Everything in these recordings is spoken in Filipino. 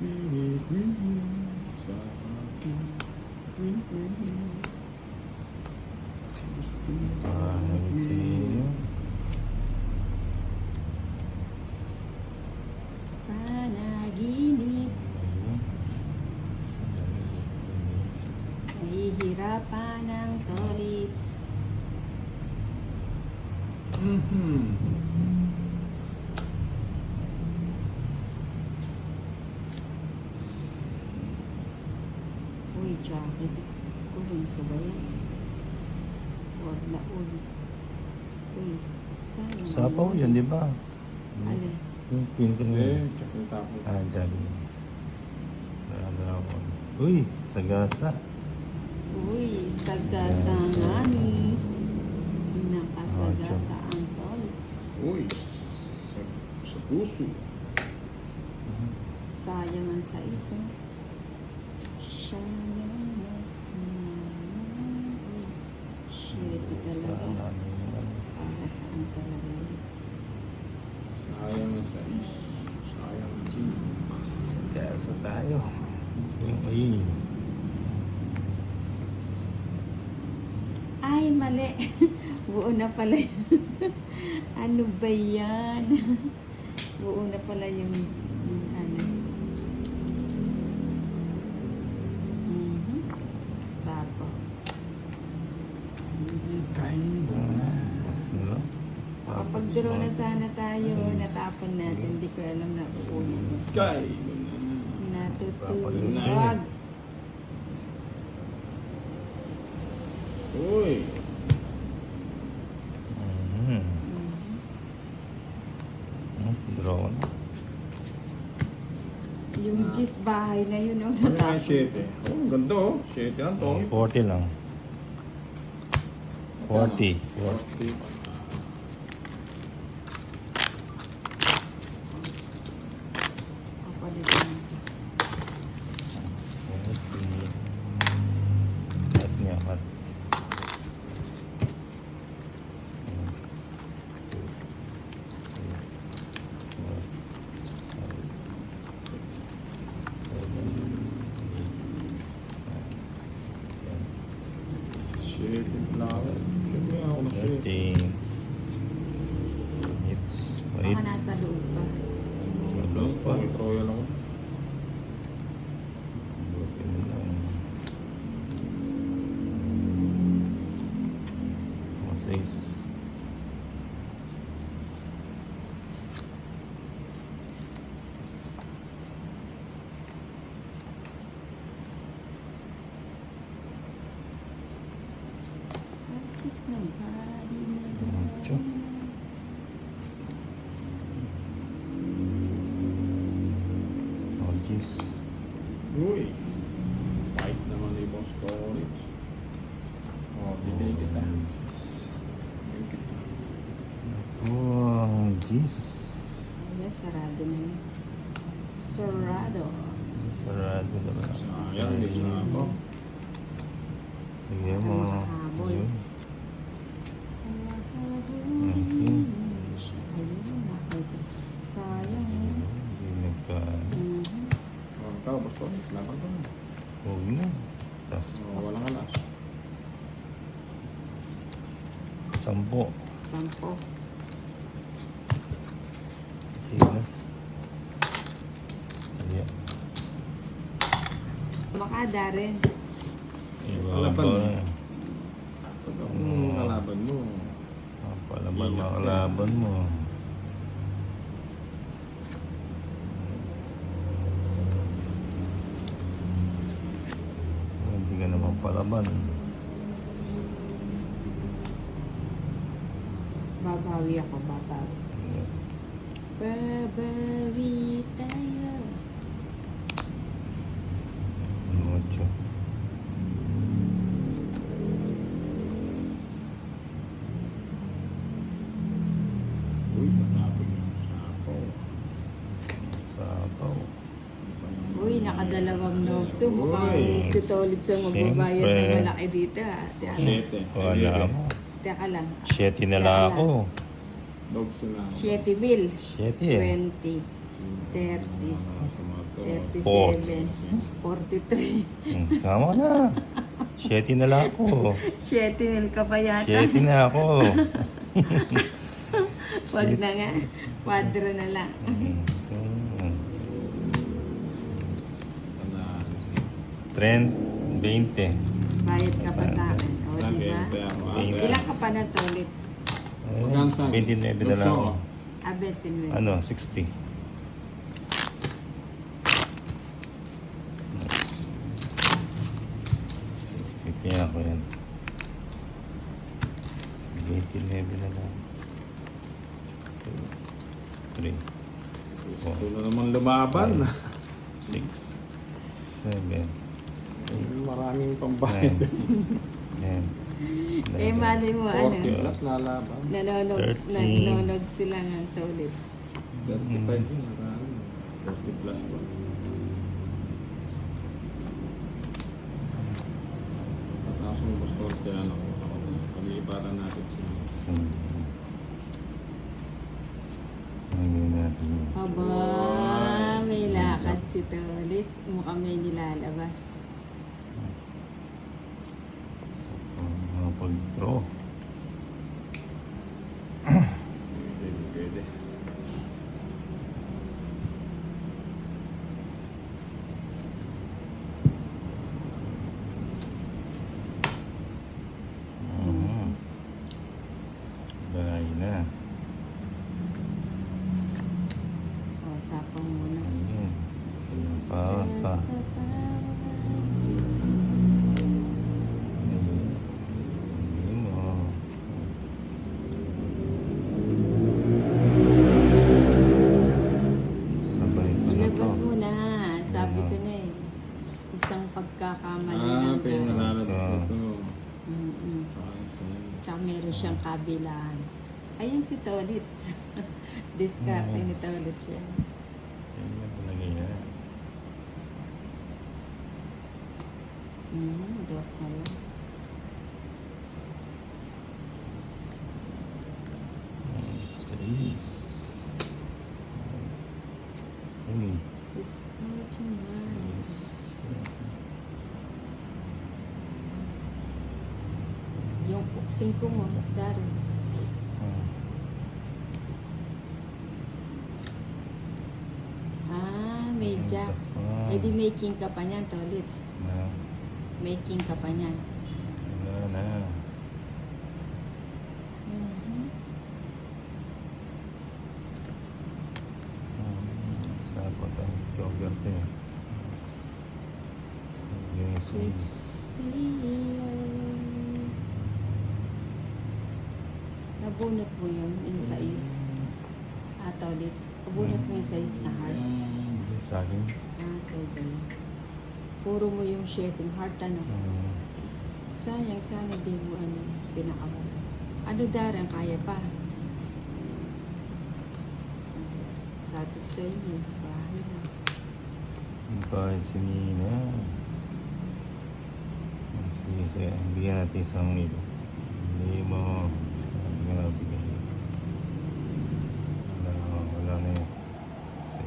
Pinipinig sa akin. Pinipinig. Gusto Sino? Panaginip, nahihirapan ng tolit. Uy, jacket. Kuhin ko ba yan? Huwag na ulit. Uy, sayang. Sapaw yan, di ba? Alin? Yung pin ko Hindi, yun. check yung tapo. Ah, dyan. Dragon. Uy, sagasa. Uy, sagasangani. Nakasagasa ang tolis. Uy, sa puso. Sayang ang sa isa. Sayang na sayang. Shit, talaga. Para saan talaga yun? Sayang na sa is. Sayang na sino. Sagasa tayo. Uy. Ay, mali. Buo na pala yun. Ano ba yan? Buo na pala yung ano. Tapo. Kain mo na. Mas nila. Kapag draw na sana tayo, natapon natin. Hindi ko alam na uunin mo. Kain mo na. Natutulog. Uy. Draw na. Yung gis bahay na yun, oh, Ano nga natapon. 7? Oh, ganda oh. 7 lang to. 40 lang. 40. 40. Kapalitan natin. At niya, at. Flower. Siyempre ako na 13. It's Baka nasa loob pa. sa loob pa. May royal ako. Buti na lang. Mga 6. Practice ng body na Mucho. Oh, jeez. Uy. Fight naman ni Boss Torres. Oh, bibili kita. Bibili kita. Oh, jeez. Ayan, sarado na yun. Sarado. Sarado na ba? Sayang, di siya ako. Sige mo. Makahabol. Ayun. Ayun, nakita. Sayang. Hindi nagka... Oh, ikaw, Boss Torres. Laban ka na. Huwag na. Tapos, Oh, walang alas. 10. Sampo. Sige na. Sige. Makada rin. Kalaban mo. Kalaban mo. Palaban mo ang kalaban mo. Hindi ka naman palaban. Babawi ako, babawi. Babawi tayo. Mucho. Uy, matapos yung sapaw. Sapaw. Uy, nakadalawang nokso. Uy. Mukhang si Tolit sa magbabayad ng Siyempre. malaki dito. Ah. Si ano? Siyete. Wala mo. Teka lang. 7 na lang ako. Dogs na. 7 mil. 7 eh. 20, 30, Sa mga to. 37, 43. Sama ka na. 7 na lang ako. 7 mil ka pa yata. 7 na ako. Wag na nga. 4 na lang. Trend, 20. Bayad ka pa sa akin. O, Sabi, diba? kaya ako. Ilan ka pa na to ulit? Magkano sa akin? 29 na lang ako. Ah, 29. Ano, 60. Kaya ako yan. 29 na lang. 3, Gusto na naman lumaban. 6, 7, Maraming pambayad. 10, Eh, mali mo, 40 ano? plus lalaban. Nanonog sila nga sa ulit. 35 yun. Marami. 40 plus pa. Pataas mo po stores kaya ano. Pag-iipatan natin siya. Ngayon natin yun. Aba, may lakad si Tolit. Mukhang may nilalabas. Pag-draw. Pwede. Bahay na. O, sapang muna. Ayun. Sige pa. Ayun o. Sabay ko na to. Ilabas mo na. Sabi ko na eh. Isang pagkakamali lang. Pinalalabas ko ito. Mm-mm. Tsaka Tsaka meron siyang kabilaan. Ayun si Tolit. Discarte ni Tolit siya. Ayun talaga yan. Dos na yun. Sais. Ayun. Discarte na. Sais. Yung 5 mo, Daryl. May jack. Eh di may king ka pa niyan, Tolit. May king ka pa niyan. Wala na. Sapot ang jogger to eh. Yes. Nabunot mo yun, yung sais. Tolit. Nabunot mo yung sais na heart. Sa akin. Sige. Puro mo yung shedding heart, ano? Sayang, sana di mo pinakawala. Ano darang, kaya pa? Sabi sa inyo, bahay na. Yung bahay si Nina. Sige. Bigyan natin isang nilo. Hindi mo. Hindi mo bigyan. Wala na yun. 6.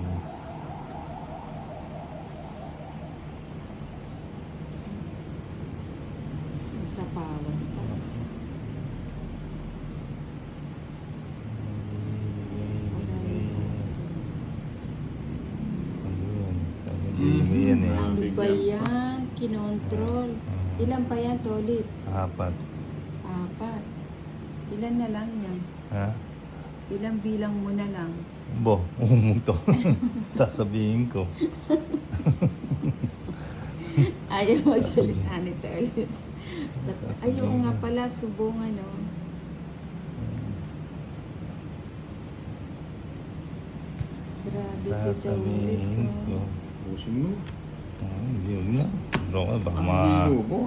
Sa pawan pa. Yan eh. Ano ba yan? Kinontrol. Ilan pa yan, Tolit? 4. 4. Ilan na lang yan? Ha? Ilang bilang mo na lang? Bo, to. Sasabihin ko. Ayaw magsalita ni Tolit. Ayaw nga pala, subong ano. Grabe si Tolit. Sasabihin ko. Pusin mo. Hindi, huwag na. Bro ka, baka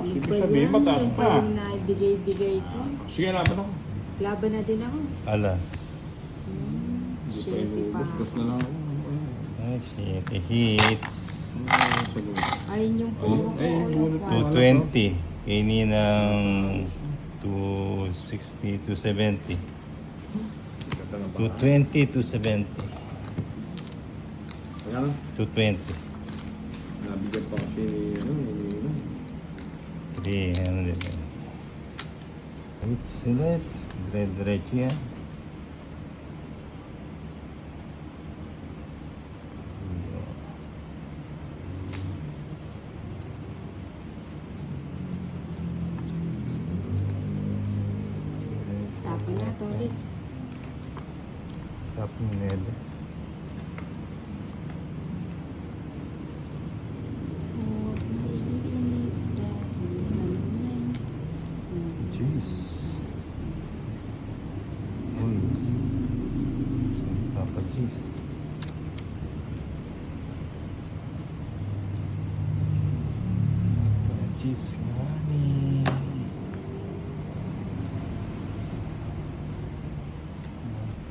Sige sabihin, mataas Yung pa. pa yung naibigay-bigay ko. Sige, laban ako. Laban na din ako. alas. Hindi pa Shit, pa. iubos. Na lang ako. Ay, shit. Hits. Ayun yung puro ko. Ay, bunot ko. 220. Kaini ng 260, 270. na ba? 220, 270. Kaya 220. nabigat pa kasi ano, iniinom. 300. It's ulit. Dire-diretso yan. Tapon na, Tolix. Tapos nede. Jeez. Uy. Papa jeez. Jeez, money.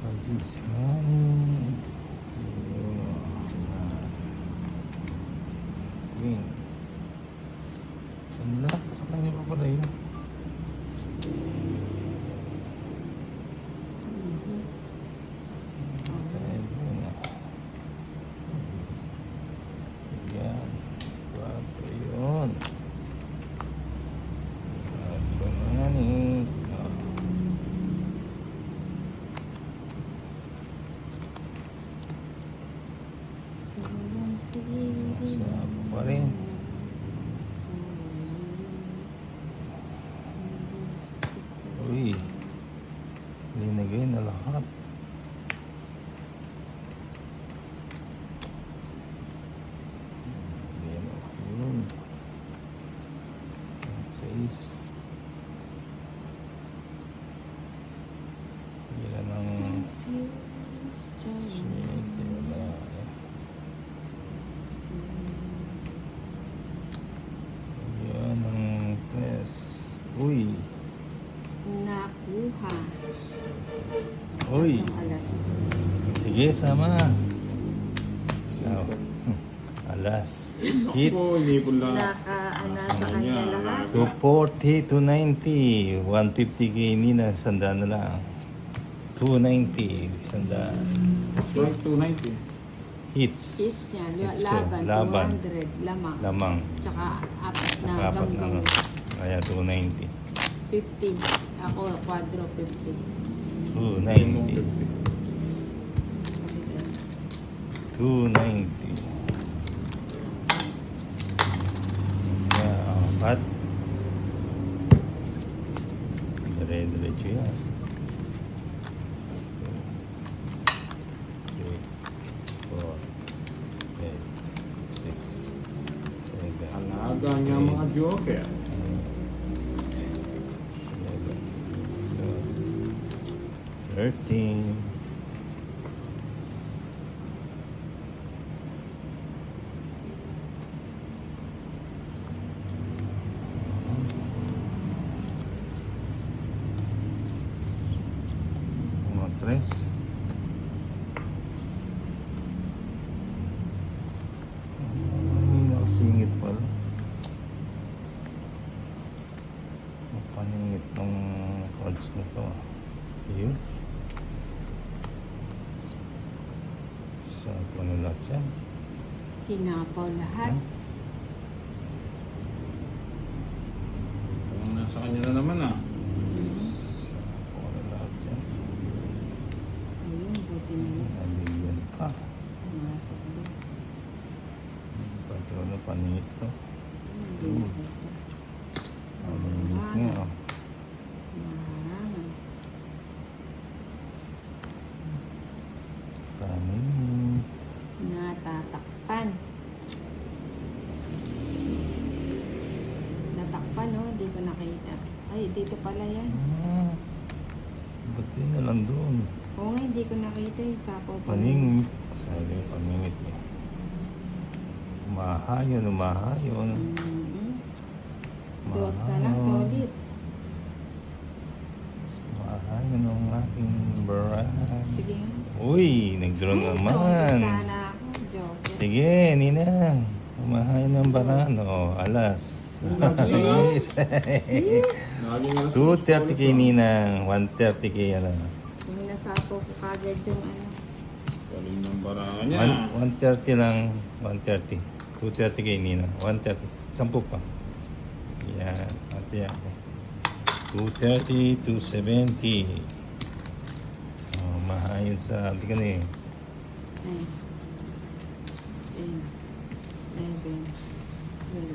Papa jeez, money. Win. Wala, sa kanya pa pala yun. Yan. Bago yun. Bago na ni. Sabi pa rin. Uy. Linagay na lahat. Yan o. Yun. 6. Yan ang sinete. Wala. Yan ang test. Uy. Nakuha. Uy. Ang alas. Sige, sama. So, alas. Hits. Ako, inipon lang. Nakaana sa kanya lahat. 240, 290. 150k nina, sandaan na lang. 290, sandaan. 290. Hits. Hits niya. Hits ko. Laban. Laban. 200. Lamang. Lamang. Tsaka apat na Nakapat na. gamgam. Kaya 290. 50. Ako, quadro 50. 290. 290. Yeah, apat. Dire-diretso yan. 2, 3, 4, 5, 6, 7, Alaga niya mga joker. 13. Mga 3. Ay, nakasingit pala. Mapaningit ng cards na to. Yun. Sa ano lahat yan? Sinapaw lahat. Parang nasa kanya na naman ah. Sa ano lahat yan? Ayun, buti na yun. Nabigyan pa. Pumasok doon. Patro na paningit to. Hindi nakita. Paningit nga oh. Maharangan. Paningit. Natatakpan. Natakpan, no? Hindi ko nakita. Ay, dito pala yan. Ah, ba't yun na lang doon? Oo nga, hindi ko nakita yung sapaw pa. Paningit. Sabi paningit eh. Umahayon, umahayon. Dos na lang, tolits. Umahayon ang aking brand. Sige. Uy, nag-draw Ay, naman. tolits sana ako. Joke. Sige, Ninang. Umahayon ng banano. Alas. Laging alas 230k Ninang. 130k ano. Yung Sapo ko kagad yung ano. Galing ng baranga niya. 130 lang. 130. 230 kay Nina. 130. 10 pa. Yan. Ate ako. 230, 270. Oh, mahayin sa ate ka na eh. 9, 10, 11, 12,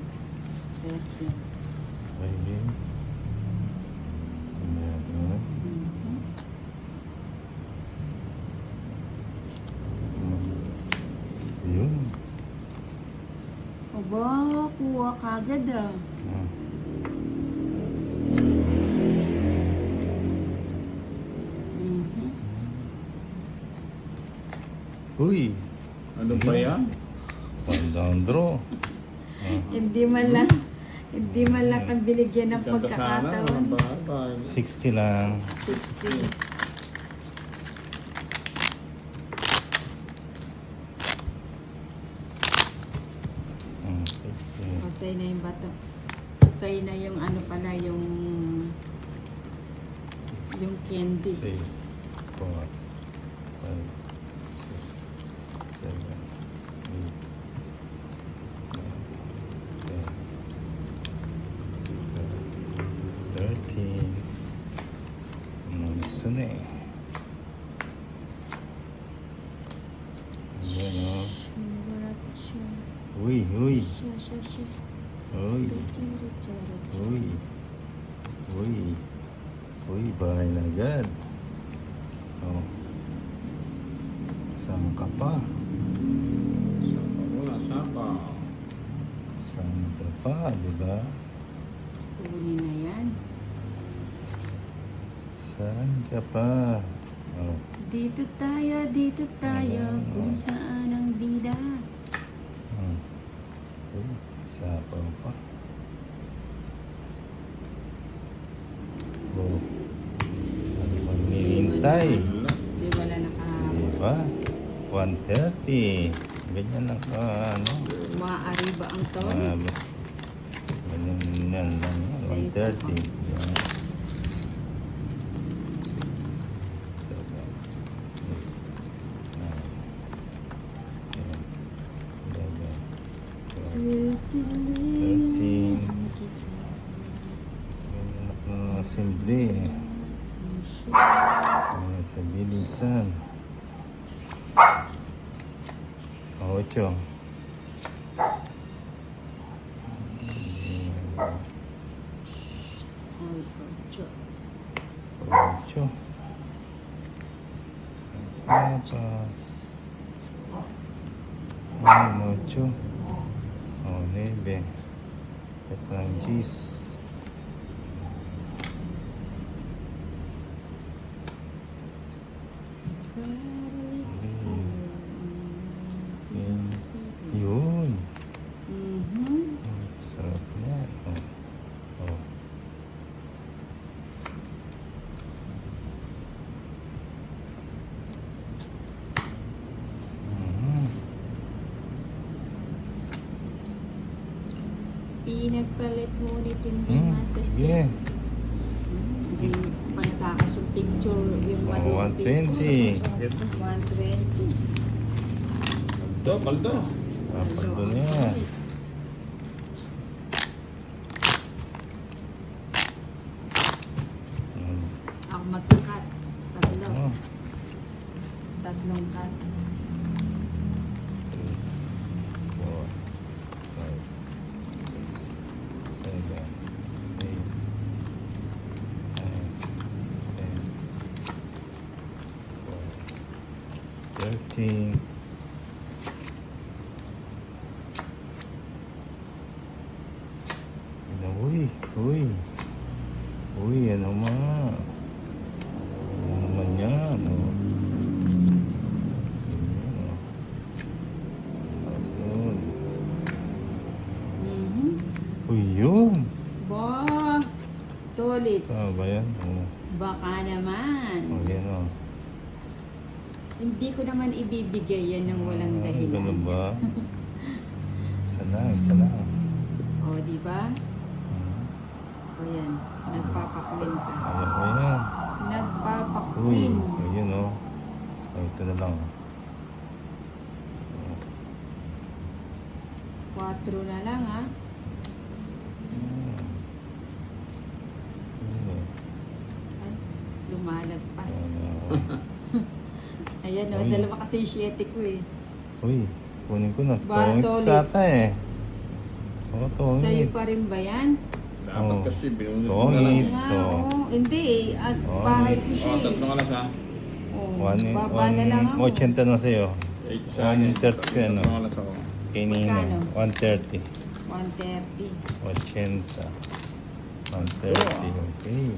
13. Okay, game. Ayan, tingnan. Yun. Aba, kuha kagad ah. Ah. Mhm. Uy! Ano ba yan? One down draw. Hindi man lang kang binigyan ng Ganda sana. pagkakataon. Bye-bye. 60 lang. 60. Hmm, 60. O, sa'yo na yung bato. Sa'yo na yung ano pala, yung candy. 3, 4, 5, 6, 7, 8, 9, 10, 13. Ano gusto na eh. Ayan o. Wala pa siya. Uy, uy. Siya. Uy. Chara. Uy. Uy. Uy, bahay na agad. Oh. Saan ka pa? Sapa muna, sapa. Saan ka pa, di ba? Huli na yan. Saan ka pa? Oh. Dito tayo, kung saan ang bida. Hmm. Uy, sapaw pa. Oh. Ano bang nihintay? Di wala nakahabol. Diba? 130. Ganyan lang ka, ano? Maaari ba ang to? Ganyan lang. 130. Yan. 13. Ganyan ako simple. Sa bilisan. 8. Ocho. Atas. 8. 9. Ito ang cheese. Yun. Sarap na. Oh. Pinagpalit mo ulit hindi Hmm. masakit. Yeah. Hindi pa natakas yung picture, yung Oh, maliit 120. 120. Kaldo. Dapat doon yan. Ako magkakat. Tatlo. Oh. Tatlong cut. 3, 4, 5, 6, 7, 8, 9, 10, 13. Uy, ano ma? Ano naman yan? Oh. Ayan, oh. Tapos yun. Uy, yun! Ba, tulit. Tama ba yan? Oh. Baka naman. Oh, yan oh. Hindi ko naman ibibigay yan ng walang dahilan. Ganun ba? Isa lang. O, di ba? O, O yan, nagpapakwenta. Ayan, ayan. Uy, Nagpapakwin. ayun oh. Ay, ito na lang. 4 na lang ha. Ay, lumalagpas. Ayan o, Uy. dalawa kasi yung 7 ko eh. Uy, kunin ko na. Ba, Tongits tolits. ata eh. Oo, tongits. Sa'yo pa rin ba yan? Dapat Oh. kasi binunod mo na lang. Tongits. Nga, So, oo. Hindi eh. At Oh, bahay ko Oh, siya eh. tatlong alas ha. Oh, baba na lang ako. 80 na sa'yo. 130 ka, no? Tatlong alas ako. Kay Nina. Magkano? 130. 130. 80. 130. Okay.